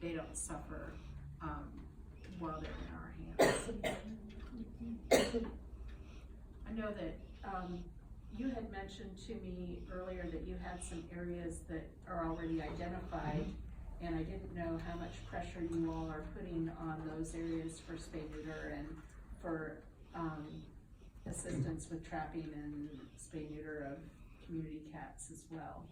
they don't suffer while they're in our hands. I know that you had mentioned to me earlier that you had some areas that are already identified, and I didn't know how much pressure you all are putting on those areas for spay neuter and for assistance with trapping and spay neuter of community cats as well.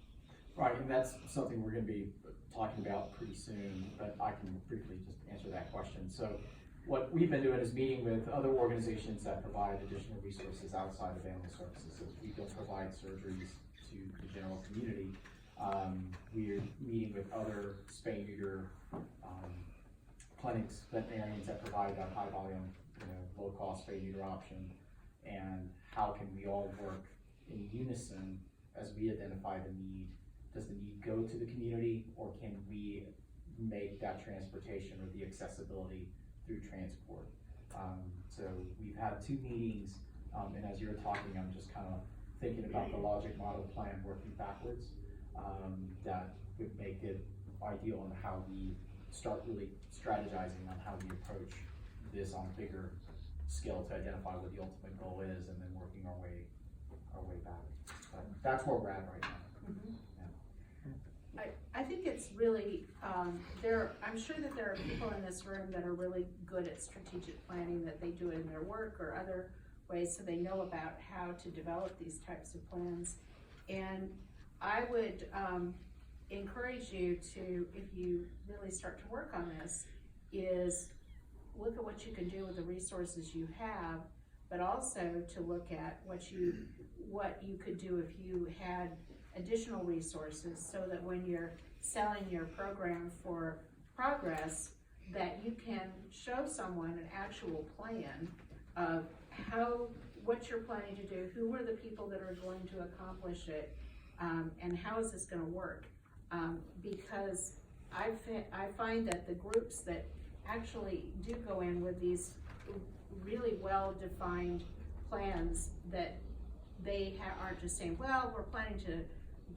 Right, and that's something we're going to be talking about pretty soon, but I can briefly just answer that question. So what we've been doing is meeting with other organizations that provide additional resources outside of animal services. So we don't provide surgeries to the general community. We're meeting with other spay neuter clinics, veterinarians that provide a high volume, low cost spay neuter option, and how can we all work in unison as we identify the need. Does the need go to the community, or can we make that transportation or the accessibility through transport? So we've had 2 meetings, and as you're talking, I'm just kind of thinking about the logic model plan working backwards. That would make it ideal on how we start really strategizing on how we approach this on a bigger scale to identify what the ultimate goal is, and then working our way back. But that's where we're at right now. Mm-hmm. I think it's really, I'm sure that there are people in this room that are really good at strategic planning, that they do it in their work or other ways, so they know about how to develop these types of plans. And I would encourage you to, if you really start to work on this, is look at what you can do with the resources you have, but also to look at what you could do if you had additional resources, so that when you're selling your program for progress, that you can show someone an actual plan of what you're planning to do, who are the people that are going to accomplish it, and how is this going to work? Because I find that the groups that actually do go in with these really well-defined plans, that they aren't just saying, well, we're planning to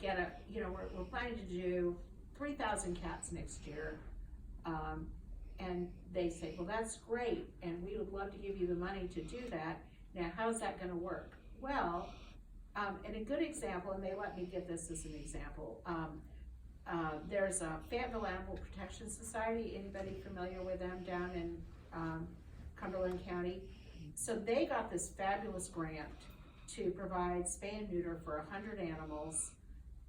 get we're planning to do 3,000 cats next year, and they say, well, that's great, and we would love to give you the money to do that. Now, how's that going to work? Well, and a good example, and they let me give this as an example, there's a Fayetteville Animal Protection Society. Anybody familiar with them down in Cumberland County? So they got this fabulous grant to provide spay and neuter for 100 animals.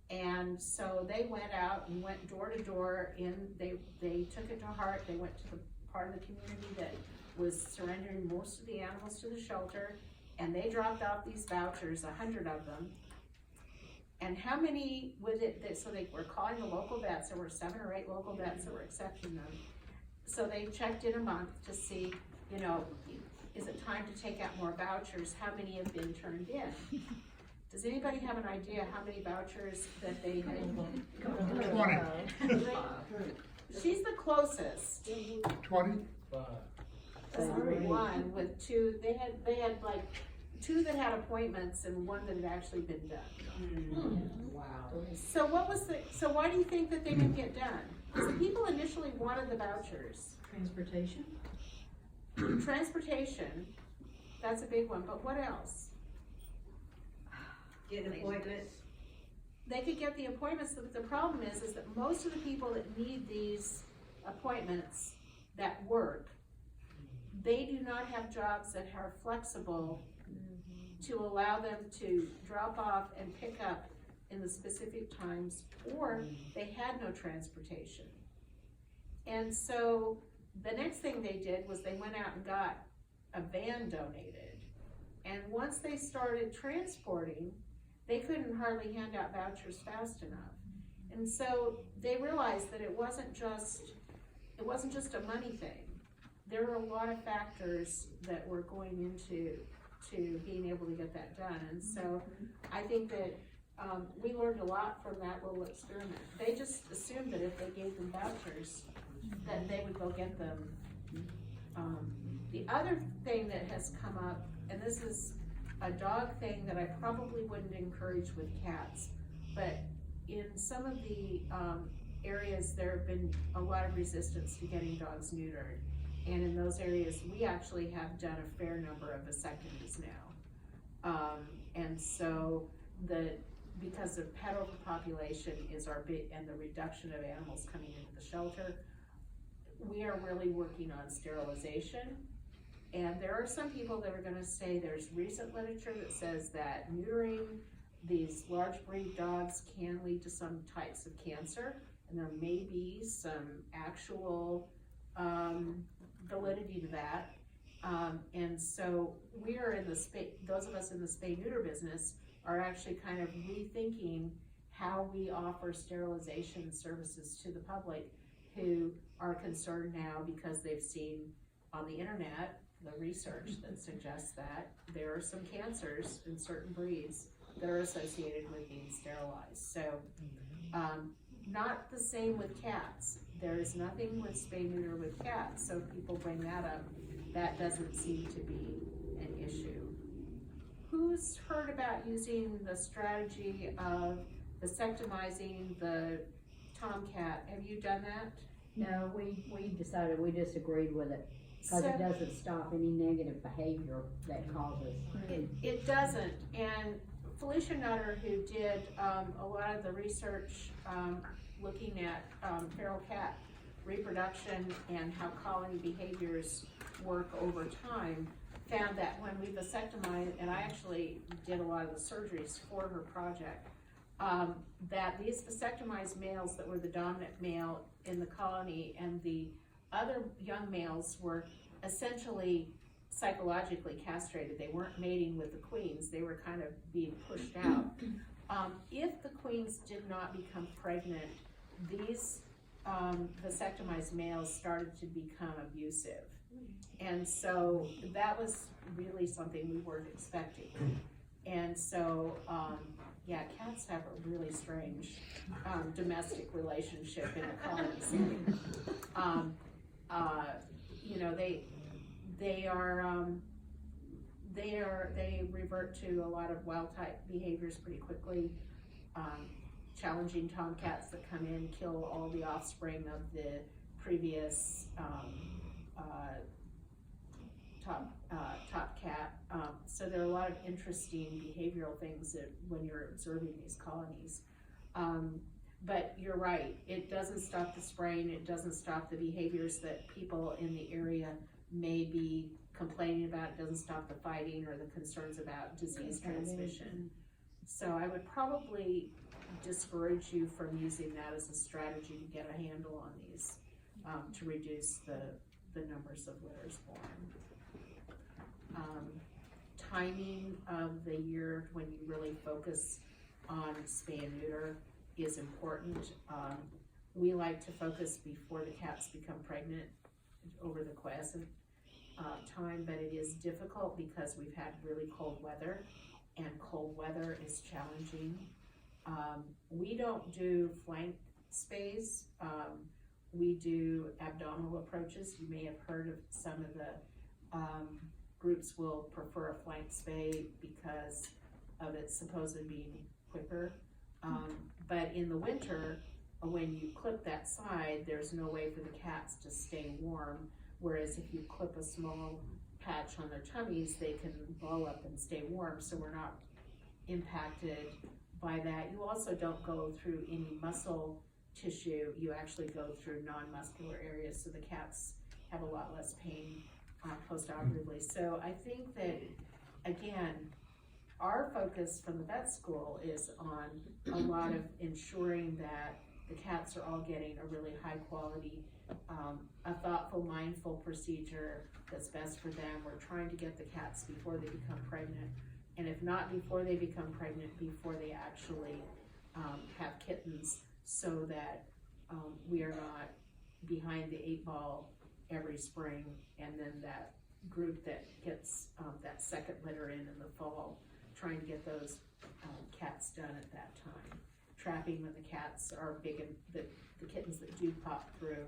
And so they went out and went door to door, they took it to heart. They went to the part of the community that was surrendering most of the animals to the shelter, and they dropped off these vouchers, 100 of them. And how many with it, so they were calling the local vets. There were 7 or 8 local vets that were accepting them. So they checked in a month to see, is it time to take out more vouchers? How many have been turned in? Does anybody have an idea how many vouchers that they had? 20. She's the closest. 20? One with 2. They had like 2 that had appointments and 1 that had actually been done. Wow. So why do you think that they didn't get done? Because the people initially wanted the vouchers. Transportation? Transportation, that's a big one, but what else? Get appointments. They could get the appointments, but the problem is that most of the people that need these appointments that work, they do not have jobs that are flexible to allow them to drop off and pick up in the specific times, or they had no transportation. And so the next thing they did was they went out and got a van donated. And once they started transporting, they couldn't hardly hand out vouchers fast enough. And so they realized that it wasn't just a money thing. There were a lot of factors that were going into being able to get that done. And so I think that we learned a lot from that little experiment. They just assumed that if they gave them vouchers, that they would go get them. The other thing that has come up, and this is a dog thing that I probably wouldn't encourage with cats, but in some of the areas, there have been a lot of resistance to getting dogs neutered. And in those areas, we actually have done a fair number of vasectomies now. And so because the pet overpopulation is our big, and the reduction of animals coming into the shelter, we are really working on sterilization. And there are some people that are gonna say there's recent literature that says that neutering these large breed dogs can lead to some types of cancer, and there may be some actual validity to that. And so we are in the those of us in the spay-neuter business are actually kind of rethinking how we offer sterilization services to the public who are concerned now because they've seen on the internet the research that suggests that there are some cancers in certain breeds that are associated with being sterilized. So, not the same with cats. There is nothing with spay-neuter with cats, so people bring that up. That doesn't seem to be an issue. Who's heard about using the strategy of vasectomizing the tomcat? Have you done that? No, we decided, we disagreed with it, because So- it doesn't stop any negative behavior that causes. It doesn't, and Felicia Nutter, who did a lot of the research looking at feral cat reproduction and how colony behaviors work over time, found that when we vasectomized, and I actually did a lot of the surgeries for her project, that these vasectomized males that were the dominant male in the colony and the other young males were essentially psychologically castrated. They weren't mating with the queens, they were kind of being pushed out. If the queens did not become pregnant, these vasectomized males started to become abusive. And so that was really something we weren't expecting. And so, yeah, cats have a really strange domestic relationship in a colony setting. You know, they revert to a lot of wild type behaviors pretty quickly. Challenging tomcats that come in kill all the offspring of the previous top cat. So there are a lot of interesting behavioral things that when you're observing these colonies. But you're right, it doesn't stop the spraying, it doesn't stop the behaviors that people in the area may be complaining about, it doesn't stop the fighting or the concerns about disease transmission. So I would probably discourage you from using that as a strategy to get a handle on these, to reduce the numbers of litters born. Timing of the year when you really focus on spay and neuter is important. We like to focus before the cats become pregnant over the quiescent time, but it is difficult because we've had really cold weather, and cold weather is challenging. We don't do flank spays. We do abdominal approaches. You may have heard of some of the groups will prefer a flank spay because of it supposedly being quicker. But in the winter, when you clip that side, there's no way for the cats to stay warm. Whereas if you clip a small patch on their tummies, they can ball up and stay warm. So we're not impacted by that. You also don't go through any muscle tissue. You actually go through non-muscular areas. So the cats have a lot less pain post-operatively. So I think that, again, our focus from the vet school is on a lot of ensuring that the cats are all getting a really high quality, a thoughtful, mindful procedure that's best for them. We're trying to get the cats before they become pregnant, and if not before they become pregnant, before they actually have kittens, so that we are not behind the 8 ball every spring, and then that group that gets that second litter in the fall, trying to get those cats done at that time. Trapping when the cats are big and the kittens that do pop through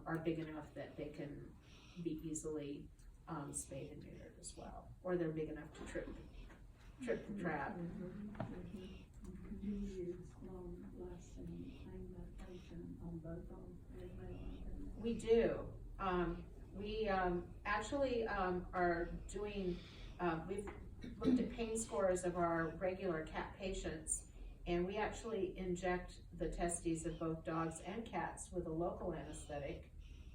are big enough that they can be easily spayed and neutered as well, or they're big enough to trip the trap. Do you use long-lasting pain medication on both of them, anybody like that? We do. We actually are doing, we've looked at pain scores of our regular cat patients, and we actually inject the testes of both dogs and cats with a local anesthetic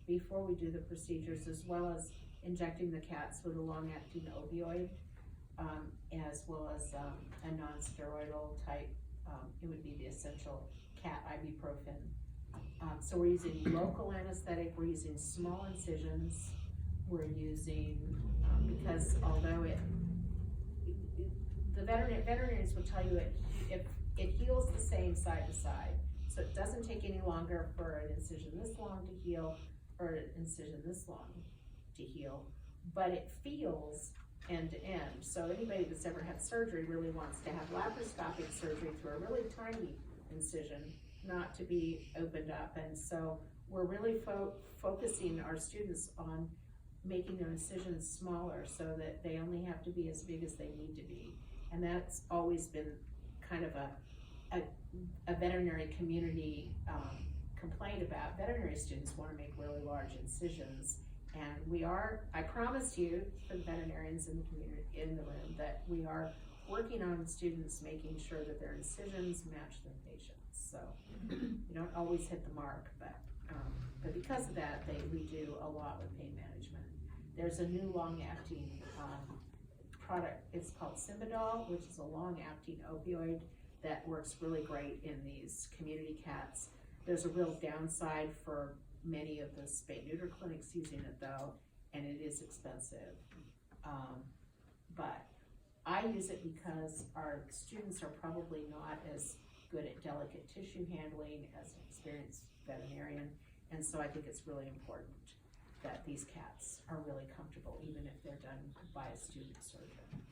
before we do the procedures, as well as injecting the cats with a long-acting opioid, as well as a non-steroidal type. It would be the essential cat ibuprofen. So we're using local anesthetic, we're using small incisions, we're using, because although the veterinarians would tell you it heals the same side to side. So it doesn't take any longer for an incision this long to heal, or an incision this long to heal, but it feels end to end. So anybody that's ever had surgery really wants to have laparoscopic surgery through a really tiny incision, not to be opened up. And so we're really focusing our students on making their incisions smaller so that they only have to be as big as they need to be. And that's always been kind of a veterinary community complaint about. Veterinary students want to make really large incisions, and we are, I promise you, for the veterinarians in the community, in the room, that we are working on students making sure that their incisions match their patients. So we don't always hit the mark, but because of that, we do a lot with pain management. There's a new long-acting product, it's called Symbadol, which is a long-acting opioid that works really great in these community cats. There's a real downside for many of the spay-neuter clinics using it though, and it is expensive. But I use it because our students are probably not as good at delicate tissue handling as an experienced veterinarian, and so I think it's really important that these cats are really comfortable even if they're done by a student surgeon.